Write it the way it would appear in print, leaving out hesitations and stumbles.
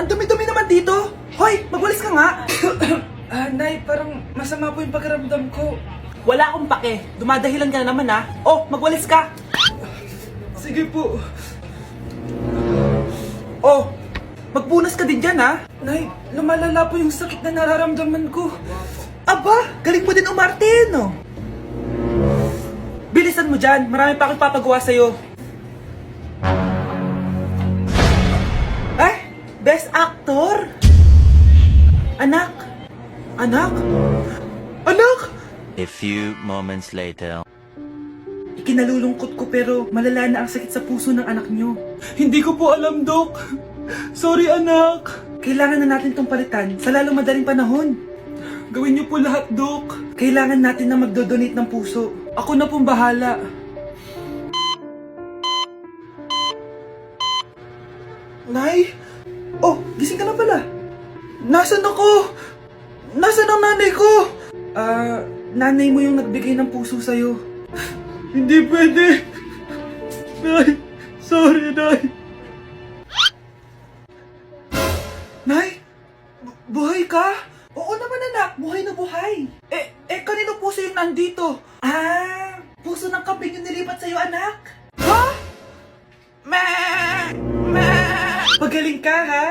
dumi-dumi naman dito. Hoy, magwalis ka nga. Nay, parang masama po yung pakiramdam ko. Wala akong pake. Dumadahilan ka na naman ha. Oh, magwalis ka. Sige po. Oh, magpunas ka din dyan ha. Nay, lumalala po yung sakit na nararamdaman ko. Aba, galing mo din umarte, no? Bilisan mo dyan. Marami pa akong papagawa sa'yo. Best Actor? Anak? Anak? Anak? A few moments later. Ikinalulungkot ko pero malala na ang sakit sa puso ng anak nyo. Hindi ko po alam, Dok. Sorry, anak. Kailangan na natin tong palitan sa lalong madaling panahon. Gawin niyo po lahat, Dok. Kailangan natin na magdodonate ng puso. Ako na pong bahala. Nay? Oh, gising ka na pala. Nasaan ako? Nasaan ang nanay ko? Nanay mo yung nagbigay ng puso sa'yo. Hindi pwede. Nay, sorry, Nay. Nay? Buhay ka? Oo naman, anak. Buhay na buhay. Kanino puso yung nandito? Puso ng kambing yung nilipat sa'yo, anak. Ha? Magaling ka, ha?